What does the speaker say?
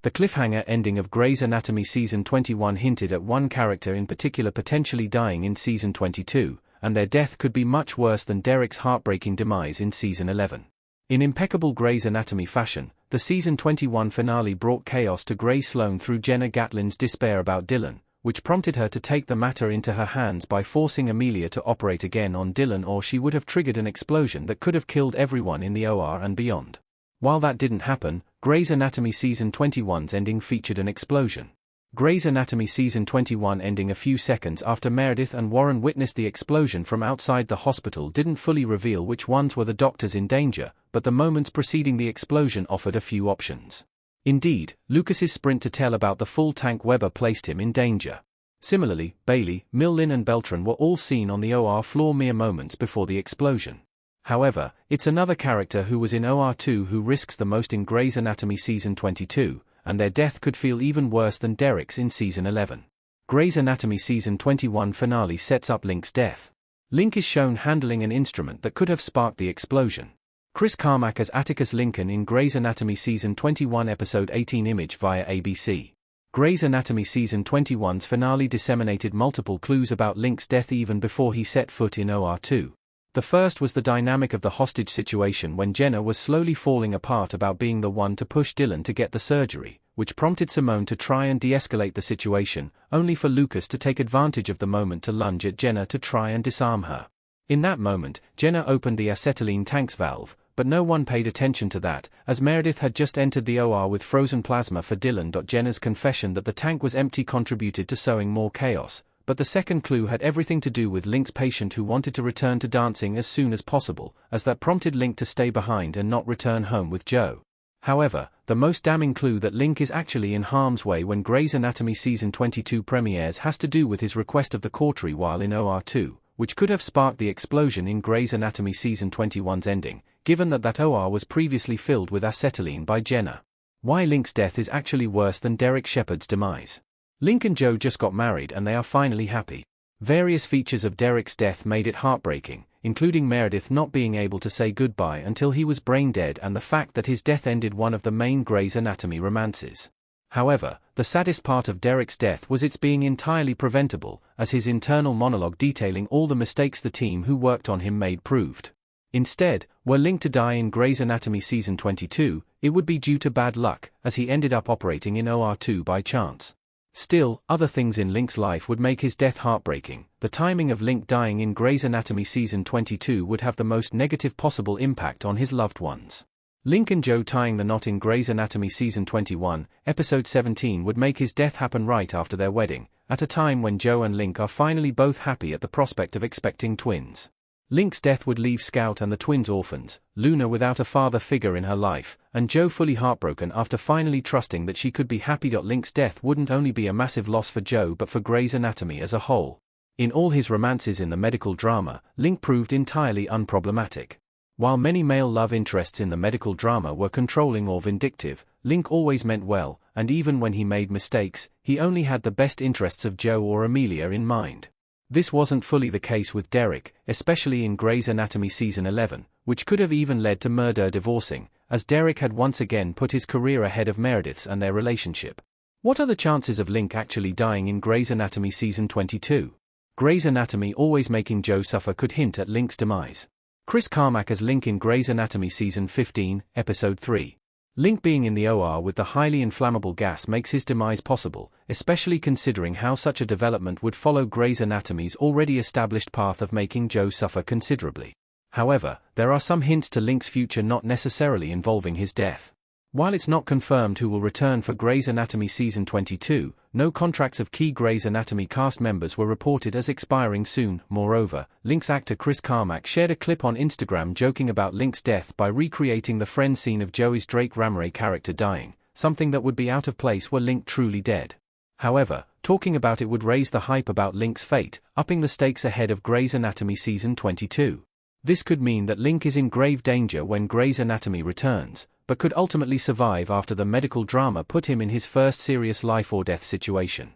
The cliffhanger ending of Grey's Anatomy Season 21 hinted at one character in particular potentially dying in Season 22, and their death could be much worse than Derek's heartbreaking demise in Season 11. In impeccable Grey's Anatomy fashion, the Season 21 finale brought chaos to Grey Sloane through Jenna Gatlin's despair about Dylan, which prompted her to take the matter into her hands by forcing Amelia to operate again on Dylan, or she would have triggered an explosion that could have killed everyone in the OR and beyond. While that didn't happen, Grey's Anatomy Season 21's ending featured an explosion. Grey's Anatomy Season 21 ending a few seconds after Meredith and Warren witnessed the explosion from outside the hospital didn't fully reveal which ones were the doctors in danger, but the moments preceding the explosion offered a few options. Indeed, Lucas's sprint to tell about the full tank Weber placed him in danger. Similarly, Bailey, Millin and Beltran were all seen on the OR floor mere moments before the explosion. However, it's another character who was in OR2 who risks the most in Grey's Anatomy Season 22, and their death could feel even worse than Derek's in Season 11. Grey's Anatomy Season 21 finale sets up Link's death. Link is shown handling an instrument that could have sparked the explosion. Chris Carmack as Atticus Lincoln in Grey's Anatomy Season 21 Episode 18 Image via ABC. Grey's Anatomy Season 21's finale disseminated multiple clues about Link's death even before he set foot in OR2. The first was the dynamic of the hostage situation when Jenna was slowly falling apart about being the one to push Dylan to get the surgery, which prompted Simone to try and de-escalate the situation, only for Lucas to take advantage of the moment to lunge at Jenna to try and disarm her. In that moment, Jenna opened the acetylene tank's valve, but no one paid attention to that, as Meredith had just entered the OR with frozen plasma for Dylan. Jenna's confession that the tank was empty contributed to sowing more chaos, but the second clue had everything to do with Link's patient who wanted to return to dancing as soon as possible, as that prompted Link to stay behind and not return home with Joe. However, the most damning clue that Link is actually in harm's way when Grey's Anatomy Season 22 premieres has to do with his request of the cautery while in OR2, which could have sparked the explosion in Grey's Anatomy Season 21's ending, given that OR was previously filled with acetylene by Jenna. Why Link's death is actually worse than Derek Shepherd's demise. Link and Joe just got married and they are finally happy. Various features of Derek's death made it heartbreaking, including Meredith not being able to say goodbye until he was brain dead and the fact that his death ended one of the main Grey's Anatomy romances. However, the saddest part of Derek's death was its being entirely preventable, as his internal monologue detailing all the mistakes the team who worked on him made proved. Instead, were Link to die in Grey's Anatomy Season 22, it would be due to bad luck, as he ended up operating in OR2 by chance. Still, other things in Link's life would make his death heartbreaking. The timing of Link dying in Grey's Anatomy Season 22 would have the most negative possible impact on his loved ones. Link and Joe tying the knot in Grey's Anatomy Season 21, Episode 17 would make his death happen right after their wedding, at a time when Joe and Link are finally both happy at the prospect of expecting twins. Link's death would leave Scout and the twins orphans, Luna without a father figure in her life, and Joe fully heartbroken after finally trusting that she could be happy. Link's death wouldn't only be a massive loss for Joe but for Grey's Anatomy as a whole. In all his romances in the medical drama, Link proved entirely unproblematic. While many male love interests in the medical drama were controlling or vindictive, Link always meant well, and even when he made mistakes, he only had the best interests of Joe or Amelia in mind. This wasn't fully the case with Derek, especially in Grey's Anatomy Season 11, which could have even led to murder divorcing, as Derek had once again put his career ahead of Meredith's and their relationship. What are the chances of Link actually dying in Grey's Anatomy Season 22? Grey's Anatomy always making Joe suffer could hint at Link's demise. Chris Carmack as Link in Grey's Anatomy Season 15, Episode 3. Link being in the OR with the highly inflammable gas makes his demise possible, especially considering how such a development would follow Grey's Anatomy's already established path of making Joe suffer considerably. However, there are some hints to Link's future not necessarily involving his death. While it's not confirmed who will return for Grey's Anatomy Season 22, no contracts of key Grey's Anatomy cast members were reported as expiring soon. Moreover, Link's actor Chris Carmack shared a clip on Instagram joking about Link's death by recreating the friend scene of Joey's Drake Rameray character dying, something that would be out of place were Link truly dead. However, talking about it would raise the hype about Link's fate, upping the stakes ahead of Grey's Anatomy Season 22. This could mean that Link is in grave danger when Grey's Anatomy returns, but could ultimately survive after the medical drama put him in his first serious life or death situation.